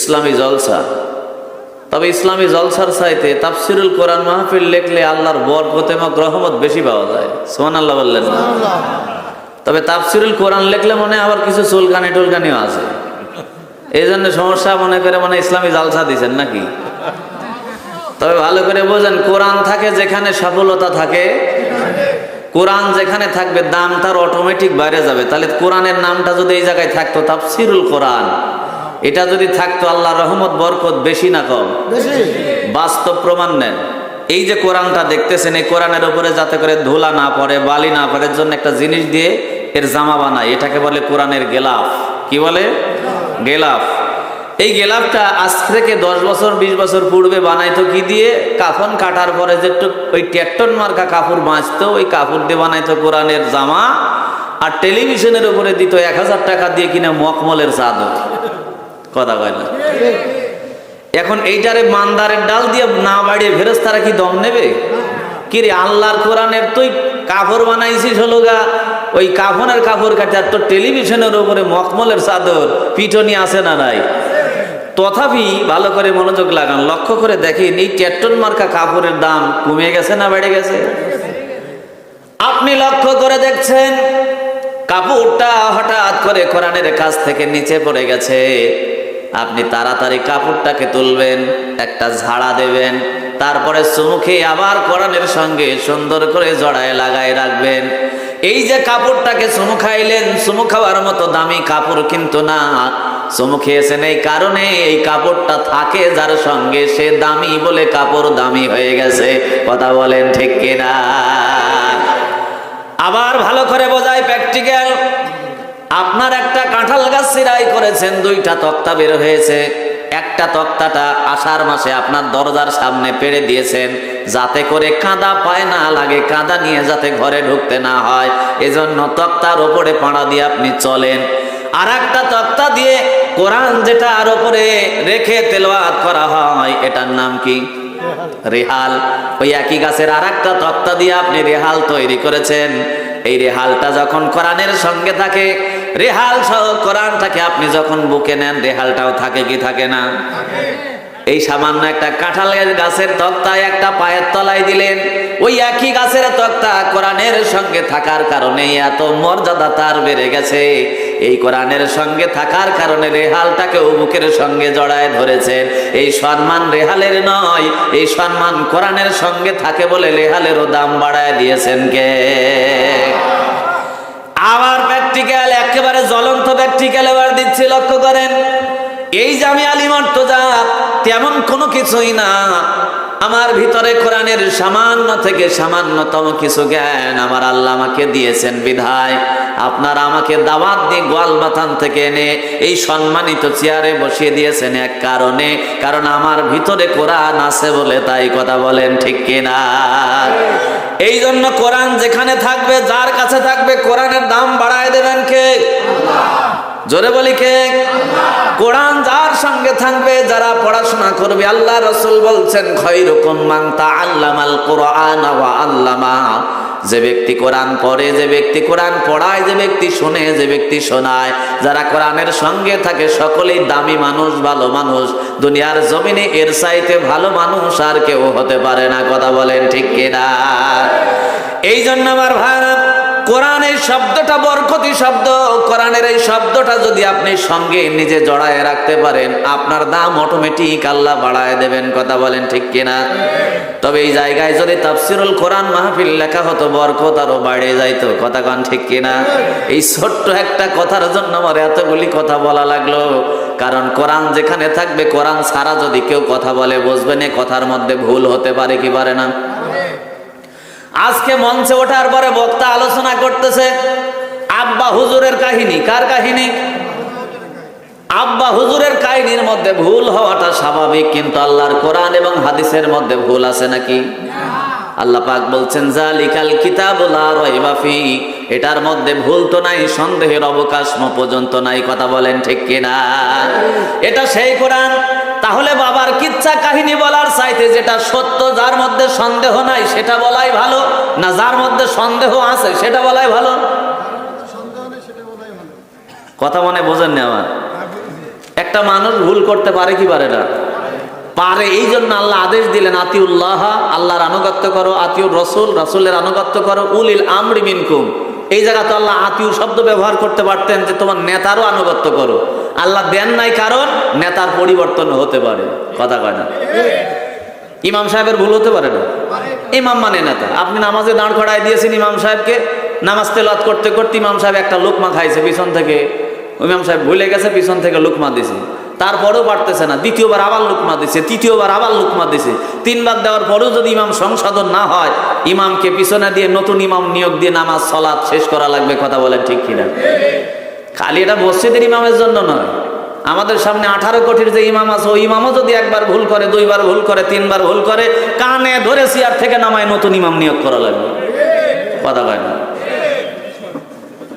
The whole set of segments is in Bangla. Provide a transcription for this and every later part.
ইসলামী জলসা। তবে ইসলামী জলসার চাইতে তাফসিরুল কোরআন মাহফিল লিখলে আল্লাহর বরকত এবং রহমত বেশি পাওয়া যায়। সুবহানাল্লাহ বললেন না? তবে তাফসিরুল কোরআন লিখলে মনে আবার কিছু চুলকানি টুলকানিও আছে, এই জন্য সমস্যা মনে করে ইসলামী জলসা দিচ্ছেন নাকি। তবে ভালো করে বোঝেন, কোরআন থাকে যেখানে সফলতা থাকে, কোরআন যেখানে থাকবে দাম তার অটোমেটিক বাইরে যাবে। তাহলে কোরআনের নামটা যদি এই জায়গায় থাকতো তাফসিরুল কোরআন, এটা যদি থাকতো আল্লাহর রহমত বরকত বেশি না কম? বাস্তব প্রমাণ নেন। এই যে কোরআনটা দেখতেছেন, এই কোরআনের উপরে যাতে করে ধুলা না পড়ে, বালি না পড়ে, এর জন্য একটা জিনিস দিয়ে এর জামা বানায়, এটাকে বলে কোরআনের গেলাফ। কি বলে? গেলাফ। এই গেলাফটা আজ থেকে 10 বছর 20 বছর পূর্বে বানাইতো কি দিয়ে? কাফন কাটার পরে যে ওই ট্যাক্টর মার্কা কাপড় বাঁচতো, ওই কাপড় দিয়ে বানাইতো কোরআনের জামা। আর টেলিভিশনের উপরে দিত 1000 টাকা দিয়ে কিনা মখমলের চাদর। কথা কয় না? এখন এইটারে মান্দারের ডাল দিয়ে না বাড়িয়ে ফেরেশতারা কি দম নেবে? কি রে, আল্লাহর কোরআনের তুই কাপড় বানাইছিস হলো গা ওই কাফনের কাপড় কাটে, আর তোর টেলিভিশনের উপরে মখমলের চাদর, পিটনি আছে না নাই? তথাপি ভালো করে মনোযোগ লাগান, লক্ষ্য করে দেখেন এই ট্যাক্টর মার্কা কাপড়ের দাম কমে গেছে না বেড়ে গেছে? আপনি লক্ষ্য করে দেখছেন কাপড়টা হঠাৎ করে কোরআনের কাছ থেকে নিচে পড়ে গেছে। আপনি তাড়াতাড়ি কাপড়টাকে তুলবেন, একটা ঝাড়া দেবেন, তারপরে চুমুখে আবার কোরআনের সঙ্গে সুন্দর করে জড়ায় লাগায় রাখবেন। এই যে কাপড়টাকে চুমু খাইলেন, চুমু খাওয়ার মতো দামি কাপড় কিন্তু না, চুমু খেয়েছেন এই কারণে এই কাপড়টা থাকে যার সঙ্গে, সে দামি বলে কাপড় দামি হয়ে গেছে। কথা বলেন ঠিক কিনা? আবার ভালো করে বোঝায় প্র্যাকটিক্যাল। আপনার একটা কাঁঠাল গাছ সিরাই করেছেন, 2টা তক্তা বের হয়েছে। একটা তক্তাটা আষাঢ় মাসে আপনার দরজার সামনে পেড়ে দিয়েছেন যাতে করে কাদা পায় না লাগে, কাদা নিয়ে যাতে ঘরে ঢুকতে না হয়, এজন্য তক্তার ওপরে পাড়া দিয়ে আপনি চলেন। আর একটা তক্তা দিয়ে কোরআন যেটা আর ওপরে রেখে তেলাওয়াত করা হয়, এটার নাম কি? রেহাল। ওই একই গাছের আর একটা তক্তা দিয়ে আপনি রেহাল তৈরি করেছেন। এই রেহালটা যখন কোরআনের সঙ্গে থাকে, রেহাল সহ কোরআনটাকে আপনি যখন বুকে নেন, রেহালটাও থাকে কি থাকে না? এই সামান্য একটা কাঁঠালের গাছের তক্তায় একটা পায়ের তলায় দিলেন, ওই একই গাছের তক্তা কোরআনের সঙ্গে থাকার কারণে এত মর্যাদা তার বেড়ে গেছে। এই কোরআনের সঙ্গে থাকার কারণে রেহালটাকে বুকের সঙ্গে জড়ায় ধরেছেন। এই সম্মান রেহালের নয়, এই সম্মান কোরআনের সঙ্গে থাকে বলে রেহালেরও দাম বাড়ায় দিয়েছেন কে? আবার প্র্যাকটিক্যাল, একেবারে জ্বলন্ত প্র্যাকটিক্যাল এবার দিচ্ছি, লক্ষ্য করেন। এই যে আমি আলিম অর্থজা তেমন কোনো কিছুই না, আমার ভিতরে কোরআনের সামান্য থেকে সামান্যতম কিছু জ্ঞান আমার আল্লাহ আমাকে দিয়েছেন বিধায় আপনারা আমাকে দাওয়াত দিয়ে গোয়ালবাথান থেকে এনে এই সম্মানিত চেয়ারে বসিয়ে দিয়েছেন এক কারণে, কারণ আমার ভিতরে কোরআন আছে বলে। তাই কথা বলেন ঠিক কিনা? এই জন্য কোরআন যেখানে থাকবে, যার কাছে থাকবে, কোরআনের দাম বাড়ায় দেবেন কে? জোরে বলি কে? কোরআন যার সঙ্গে থাকবে, যারা পড়াশোনা করবে, আল্লাহ রাসূল বলছেন খায়রুকুম মান তাআল্লামাল কুরআন ওয়া আল্লামা। যে ব্যক্তি কোরআন পড়ে, যে ব্যক্তি কোরআন পড়ায়, যে ব্যক্তি শুনে, যে ব্যক্তি শোনায়, যারা কোরআনের সঙ্গে থাকে সকলেই দামি মানুষ, ভালো মানুষ। দুনিয়ার জমিনে এর চাইতে ভালো মানুষ আর কেউ হতে পারে না। কথা বলেন ঠিক কিনা? এই জন্য আমার ভাইরা, কোরআন এই শব্দটা বরকতি শব্দ। কোরআনের এই শব্দটা যদি আপনি সঙ্গে নিজে জড়ায় রাখতে পারেন, আপনার দাম অটোমেটিক আল্লাহ বাড়ায় দেবেন। কথা বলেন ঠিক কিনা? তবে এই জায়গায় যদি তাফসিরুল কোরআন মাহফিল লেখা হতো, বরকত আরো বাড়ে যাইতো। কথা কন ঠিক কিনা? এই ছোট্ট একটা কথার জন্য আমার এতগুলি কথা বলা লাগলো, কারণ কোরআন যেখানে থাকবে, কোরআন ছাড়া যদি কেউ কথা বলে, বুঝবেন এই কথার মধ্যে ভুল হতে পারে কি পারে না? আজকে মঞ্চে ওঠার পরে বক্তা আলোচনা করতেছে আব্বা হুজুরের কাহিনী। কার কাহিনী? আব্বা হুজুরের কাহিনীর মধ্যে ভুল হওয়াটা স্বাভাবিক, কিন্তু আল্লাহর কোরআন এবং হাদিসের মধ্যে ভুল আছে নাকি? আল্লাহ পাক বলছেন জালিকাল কিতাবু লা রাইবা ফি, এটার মধ্যে ভুল তো নাই, সন্দেহের অবকাশ পর্যন্ত নাই। কথা বলেন ঠিক কিনা? এটা সেই কোরআন। তাহলে বাবার কিচ্ছা কাহিনী বলার চাইতে যেটা সত্য, যার মধ্যে সন্দেহ নাই, সেটা বলাই ভালো, না যার মধ্যে সন্দেহ আছে সেটা বলাই ভালো? কথা মনে বোঝেন না আমার? একটা মানুষ ভুল করতে পারে কি পারে না? পারে। এই জন্য আল্লাহ আদেশ দিলেন আতিউল্লাহ, আল্লাহর আনুগত্য করো, আতিউর রসুল, রসুলের আনুগত্য করো, উলিল আমরি মিনকুম। এই জায়গা তো আল্লাহ আতিউ শব্দ ব্যবহার করতে পারতেন যে তোমার নেতারও আনুগত্য করো। আল্লাহ দেন নাই, কারণ নেতার পরিবর্তন হতে পারে। কথা কয় না? ইমাম সাহেবের ভুল হতে পারে না, ইমাম মানে নেতা। আপনি নামাজে দাঁড় করায় দিয়েছেন ইমাম সাহেবকে, নামাজ তেলাওয়াত করতে করতে ইমাম সাহেব একটা লোকমা খাইছে পিছন থেকে, ইমাম সাহেব ভুলে গেছে, পিছন থেকে লোকমা দিছে, তারপরেও পারতেছে না, দ্বিতীয়বার আবার লোকমা দিছে, তৃতীয়বার আবার লোকমা দিছে, তিনবার দেওয়ার পরেও যদি ইমাম সংশোধন না হয়, ইমামকে পিছনে দিয়ে নতুন ইমাম নিয়োগ দিয়ে নামাজ সালাত শেষ করা লাগবে। কথা বলেন ঠিক কিনা? খালি এটা মসজিদের ইমামের জন্য নয়, আমাদের সামনে 18 কোটির যে ইমাম আছে, ওই ইমামও যদি একবার ভুল করে, দুইবার ভুল করে, তিনবার ভুল করে, কানে ধরে চেয়ার থেকে নামায় নতুন ইমাম নিয়োগ করা লাগবে। কথা কয় না?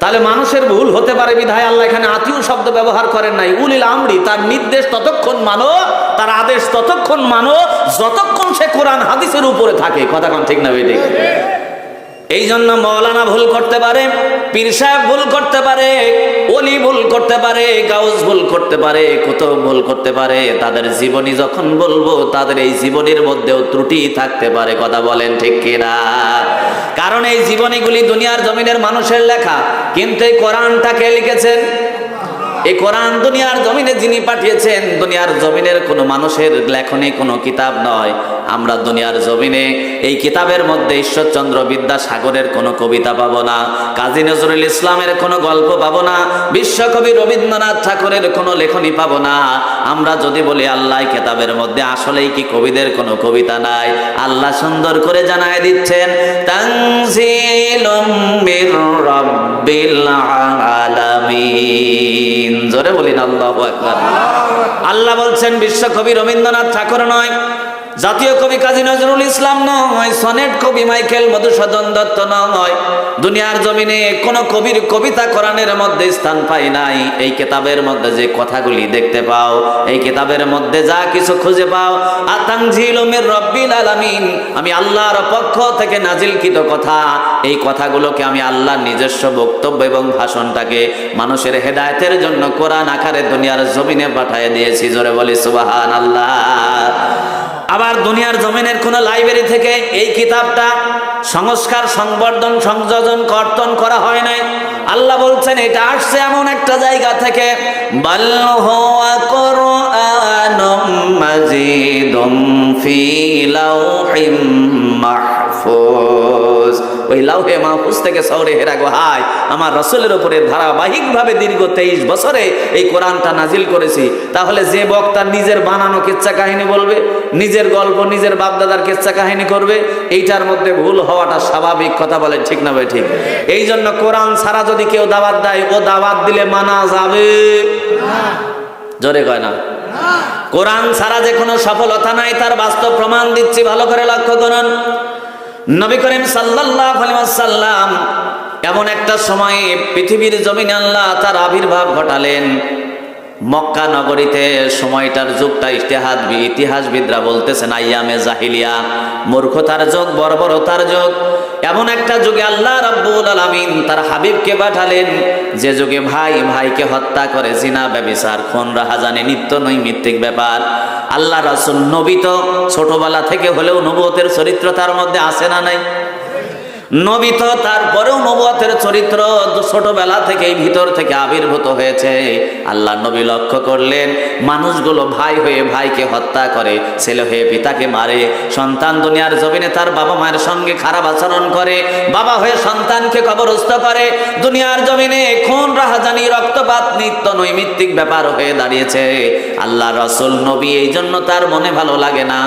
তাহলে মানুষের ভুল হতে পারে বিধায় আল্লাহ এখানে আতিউ শব্দ ব্যবহার করেন নাই। উলিল আমরি, তার নির্দেশ ততক্ষণ মানো, তার আদেশ ততক্ষণ মানো যতক্ষণ সে কোরআন হাদিসের উপরে থাকে। কথা কোন ঠিক না বেঠিক? এই জন্য মৌলানা ভুল করতে পারে, পীর সাহেব ভুল করতে পারে, ওলি ভুল করতে পারে, গাউস ভুল করতে পারে, কুতুব ভুল করতে পারে। তাদের জীবনী যখন বলবো, তাদের এই জীবনীর মধ্যেও ত্রুটি থাকতে পারে। কথা বলেন ঠিক কিনা? কারণ এই জীবনীগুলি দুনিয়ার জমিনের মানুষের লেখা, কিন্তু এই কোরআনটা কে লিখেছেন? এই কোরআন দুনিয়ার জমিনে যিনি পাঠিয়েছেন, দুনিয়ার জমিনের কোনো মানুষের লেখনী কোনো কিতাব নয়। আমরা দুনিয়ার জমিনে এই কিতাবের মধ্যে ঈশ্বরচন্দ্র বিদ্যাসাগরের কোনো কবিতা পাবো না, কাজী নজরুল ইসলামের কোনো গল্প পাবো না, বিশ্বকবি রবীন্দ্রনাথ ঠাকুরের কোনো লেখনী পাবো না। আমরা যদি বলি আল্লাহ কিতাবের মধ্যে আসলেই কি কবিদের কোনো কবিতা নাই? আল্লাহ সুন্দর করে জানায় দিচ্ছেন, তানজিলুম মির রাব্বিল আলামিন। জোরে বলিন আল্লাহু আকবার। আল্লাহ বলছেন বিশ্বকবি রবীন্দ্রনাথ ঠাকুর নয়, জাতীয় কবি কাজী নজরুল ইসলাম নয়, সনেট কবি মাইকেল মধুসূদন দত্ত নয়। দুনিয়ার জমিনে কোন কবির কবিতা কোরআনের মধ্যে স্থান পায় নাই। এই কিতাবের মধ্যে যে কথাগুলি দেখতে পাও, এই কিতাবের মধ্যে যা কিছু খুঁজে পাও, আতানজিলু মির রাব্বিল আলামিন, আমি আল্লাহর পক্ষ থেকে নাজিলকৃত কথা। এই কথাগুলোকে আমি আল্লাহর নিজস্ব বক্তব্য এবং ভাষণটাকে মানুষের হেদায়েতের জন্য কোরআন আকারে দুনিয়ার জমিনে পাঠিয়ে দিয়েছি। জোরে বলি সুবহানাল্লাহ। আবার দুনিয়ার জমিনের কোন লাইব্রেরি থেকে এই কিতাবটা সংস্কার, সংবর্ধন, সংযোজন, কর্তন করা হয় নাই। আল্লাহ বলছেন এটা আসছে এমন একটা জায়গা থেকে, বাল হুয়া কুরআনুম মাজিদুম ফি লাউহিম মাহফুজ। ওই লাউহে মাহফুজ থেকে সওরে হেরা গো হায়, আমার রাসূলের উপরে ধারাবাহিকভাবে দীর্ঘ 23 বছরে এই কোরআনটা নাজিল করেছি। তাহলে যে বক্তা নিজের বানানো কিচ্ছা কাহিনী বলবে, নিজের গল্প, নিজের বাপদাদার কিচ্ছা কাহিনী করবে, এইটার মধ্যে ভুল হওয়াটা স্বাভাবিক। কথা বলেন ঠিক না ভাই? ঠিক। এই জন্য কোরআন ছাড়া যদি কেউ দাওয়াত দেয়, ও দাওয়াত দিলে মানা যাবে না। জোরে কয় না? কোরআন ছাড়া যে কোনো সফলতা নাই, তার বাস্তব প্রমাণ দিচ্ছি, ভালো করে লক্ষ্য করুন। নবী করিম সাল্লাল্লাহু আলাইহি ওয়াসাল্লাম এমন একটা সময়ে পৃথিবীর জমিনে আল্লাহ তার আবির্ভাব ঘটালেন। মক্কা নগরীতে সময়টার যুগটা ইতিহাসবিদরা বলতেছেন আইয়ামে জাহিলিয়া, মূর্খতার যুগ, বর্বরতার যুগ। এমন একটা যুগে আল্লাহ রাব্বুল আলামিন তার হাবিবকে পাঠালেন, যে যুগে ভাই ভাইকে হত্যা করে, জিনা, ব্যভিচার, খুন, রাহাজানি নিত্য নৈমিত্তিক ব্যাপার। আল্লাহ রাসূল নবী তো ছোটবেলা থেকে হলেও নবুয়তের চরিত্র তার মধ্যে আছে না নাই? নবী তো তারপরেও নবুয়তের চরিত্র ছোটবেলা থেকেই ভিতর থেকে আবির্ভূত হয়েছে। আল্লাহ নবী লক্ষ্য করলেন মানুষগুলো ভাই হয়ে ভাইকে হত্যা করে, ছেলে হয়ে পিতাকে মারে, সন্তান দুনিয়ার জমিনে তার বাবা মায়ের সঙ্গে খারাপ আচরণ করে, বাবা হয়ে সন্তানকে কবরস্থ করে। দুনিয়ার জমিনে খুন, রাহাজানি, রক্তপাত নিত্য নৈমিত্তিক ব্যাপার হয়ে দাঁড়িয়েছে। আল্লাহ রাসূল নবী এই জন্য তার মনে ভালো লাগে না।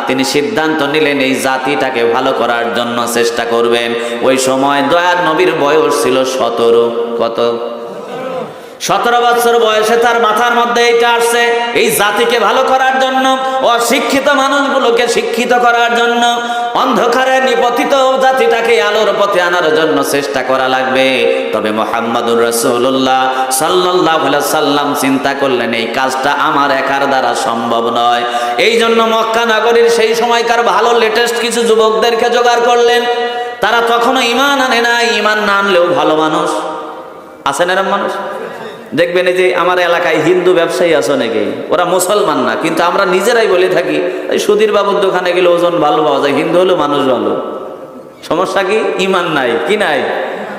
তিনি সিদ্ধান্ত নিলেন এই জাতিটাকে ভালো করার জন্য চেষ্টা করবেন। ওই সময় দয়ার নবীর বয়স ছিল 17। কত? 17 বছর বয়সে তার মাথার মধ্যে এইটা আসছে, এই জাতিকে ভালো করার জন্য, অশিক্ষিত মানুষগুলোকে শিক্ষিত করার জন্য, অন্ধকারে নিপতিত জাতিটাকে আলোর পথে আনার জন্য চেষ্টা করা লাগবে। তবে মুহাম্মদুর রাসূলুল্লাহ সাল্লাল্লাহু আলাইহি ওয়াসাল্লাম চিন্তা করলেন এই কাজটা আমার একার দ্বারা সম্ভব নয়। এই জন্য মক্কা নগরীর সেই সময়কার ভালো লেটেস্ট কিছু যুবকদেরকে জোগাড় করলেন। তারা তখনও ঈমান আনে নাই, ঈমান না আনলেও ভালো মানুষ। আছেন এরকম মানুষ? দেখবেন এই যে আমার এলাকায় হিন্দু ব্যবসায়ী আছে নাকি, ওরা মুসলমান না, কিন্তু আমরা নিজেরাই বলে থাকি এই সুধীর বাবুর দোকানে গেলে ওজন ভালো পাওয়া যায়, হিন্দু হলো মানুষ ভালো। সমস্যা কি? ইমান নাই, কি নাই,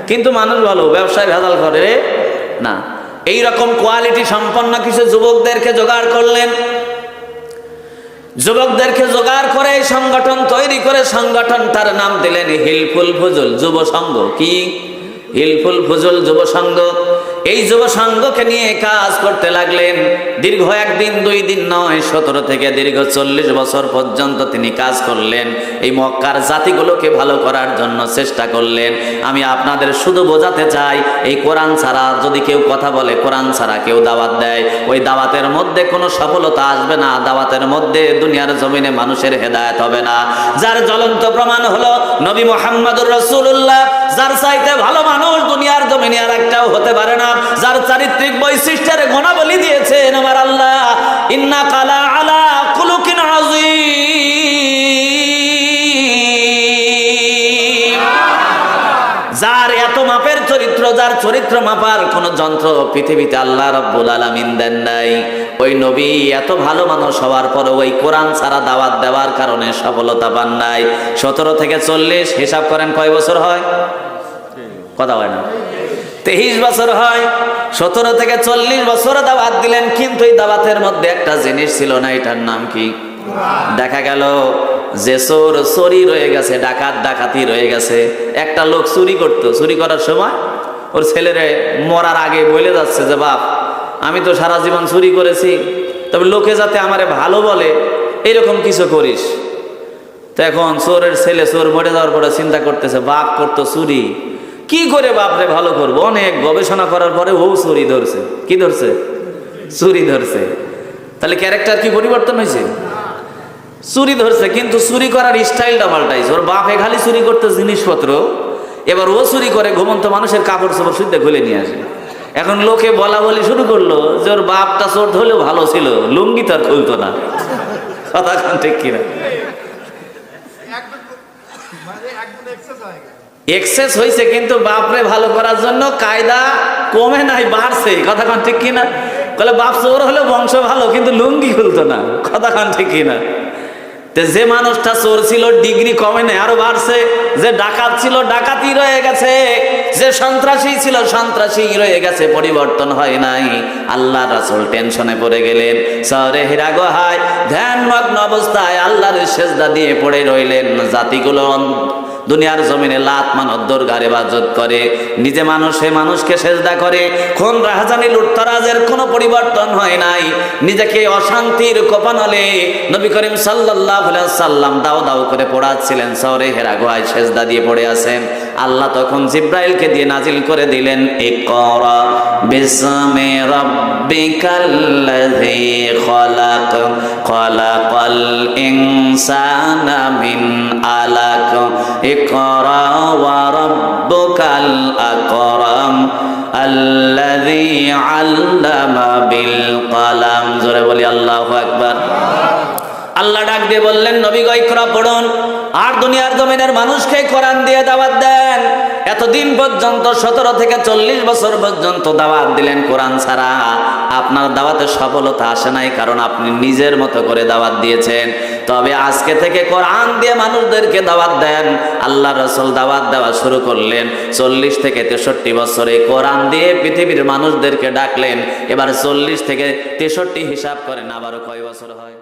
কিন্তু মানুষ ভালো, ব্যবসায় ভেজাল করে না। এইরকম কোয়ালিটি সম্পন্ন কিছু যুবকদেরকে জোগাড় করলেন। যুবকদেরকে জোগাড় করে সংগঠন তৈরি করে সংগঠনটার নাম দিলেন হিলফুল ফুজুল যুব সংঘ। কি? হিলফুল ফুজুল যুব সংঘ। এই যুব সংঘকে নিয়ে কাজ করতে লাগলেন। দীর্ঘ একদিন দুই দিন নয়, 17 থেকে দীর্ঘ 40 বছর পর্যন্ত তিনি কাজ করলেন। এই মক্কার জাতিগুলোকে ভালো করার জন্য চেষ্টা করলেন। আমি আপনাদের শুধু বোঝাতে চাই, এই কোরআন ছাড়া যদি কেউ কথা বলে, কোরআন ছাড়া কেউ দাওয়াত দেয়, ওই দাওয়াতের মধ্যে কোনো সফলতা আসবে না, দাওয়াতের মধ্যে দুনিয়ার জমিনে মানুষের হেদায়েত হবে না। যার জ্বলন্ত প্রমাণ হলো নবী মুহাম্মদুর রাসূলুল্লাহ, যার চাইতে ভালো মানুষ দুনিয়ার জমিনে আর একটাও হতে পারে না, যার চারিত্রিক বৈশিষ্ট্যের গুণাবলী দিয়েছেন আমার আল্লাহ, ইন্নাকা লা আলা খুলুকিন আযীম। যার এত মাপের চরিত্র, যার চরিত্র মাপার কোন যন্ত্র পৃথিবীতে আল্লাহ রাব্বুল আলামিন দেন নাই, ওই নবী এত ভালো মানুষ হওয়ার পরে ওই কোরআন ছাড়া দাওয়াত দেওয়ার কারণে সফলতা পান নাই। 17 থেকে 40 হিসাব করেন কয় বছর হয়? কথা হয় না, 23 বছর হয়। 17 থেকে 40 বছর দাওয়াত দিলেন, কিন্তু এই দাওয়াতের মধ্যে একটা জিনিস ছিল না, এটার নাম কি? দেখা গেল যে চোর চুরি রয়ে গেছে, ডাকাত ডাকাতি রয়ে গেছে। একটা লোক চুরি করতো, চুরি করার সময় ওর ছেলেরে মরার আগে বলে যাচ্ছে যে বাপ, আমি তো সারা জীবন চুরি করেছি, তবে লোকে যাতে আমারে ভালো বলে এরকম কিছু করিস। তো এখন চোরের ছেলে চোর মরে যাওয়ার পরে চিন্তা করতেছে, বাপ করতো চুরি, কি করে বাপরে ভালো করবো। অনেক গবেষণা করার পরে ও চুরি ধরছে। কি ধরছে? চুরি ধরছে। তাহলে ক্যারেক্টার কি পরিবর্তন হয়েছে? চুরি ধরছে, কিন্তু চুরি করার স্টাইলটা পাল্টাইছে। ওর বাপে খালি চুরি করতে জিনিসপত্র, এবার ও চুরি করে ঘুমন্ত মানুষের কাপড় চোপড় শুদ্ধে খুলে নিয়ে আসে। এখন লোকে বলা বলি শুরু করলো যে ওর বাপটা চোর হলেও ভালো ছিল, লুঙ্গি তো আর খুলতো না। কথা ঠিক কিনা? এক্সেস হয়েছে, কিন্তু বাপরে ভালো করার জন্য কায়দা কমে নাই, বাড়ছে। কথা কান ঠিক কিনা? বলে বাপ চোর হলে বংশ ভালো, কিন্তু লুঙ্গি খুলতো না। কথা কান ঠিক কিনা? যে মানুষটা চোর ছিল ডিগ্রি কমে নাই, আরো বাড়ছে। যে ডাকাত ছিল ডাকাতি রয়ে গেছে, যে সন্ত্রাসী ছিল সন্ত্রাসী রয়ে গেছে, পরিবর্তন হয় নাই। আল্লাহ রাসূল টেনশনে পড়ে গেলেন। শহরে হীরা গুহায় ধ্যানমগ্ন অবস্থায় আল্লাহর সেজদা দিয়ে পড়ে রইলেন। জাতিগুলো দুনিয়ার জমিনে লাত মানত দুর্গার ইবাদত করে, নিজে মানুষে মানুষকে সেজদা করে, খুন রাহাজানি লুটতরাজের কোনো পরিবর্তন হয় নাই। নিজেকে অশান্তির কোপানলে নবী করিম সাল্লাল্লাহু আলাইহি সাল্লাম দাও দাও করে পড়াচ্ছিলেন, শহরে হীরা গুহায় সেজদা দিয়ে পড়ে আছেন। আল্লাহ তখন জিব্রাইলকে দিয়ে নাজিল করে দিলেন, ইকরা বিসমি রাব্বিকাল্লাযী খালাক, খালাকাল ইনসানা মিন আলাক, ইকরা ওয়া রাব্বুকাল আকরাম আল্লাযী আল্লামা বিল কলম। জোরে বলি আল্লাহু আকবার। আল্লাহ ডাক দিয়ে বললেন, নবী গো ইকরা পড়ুন, আর দুনিয়ার জমিনের মানুষকে কোরআন দিয়ে দাওয়াত দেন। এতদিন পর্যন্ত 17 থেকে 40 বছর পর্যন্ত দাওয়াত দিলেন কোরআন ছাড়া। আপনার দাওয়াতে সফলতা আসে নাই, কারণ আপনি নিজের মতো করে দাওয়াত দিয়েছেন। তবে আজকে থেকে কোরআন দিয়ে মানুষদেরকে দাওয়াত দেন। আল্লাহ রাসূল দাওয়াত দেওয়া শুরু করলেন 40 থেকে 63 বছরে কোরআন দিয়ে পৃথিবীর মানুষদেরকে ডাকলেন। এবার 40 থেকে 63 হিসাব করেন, আবারও কয় বছর হয়?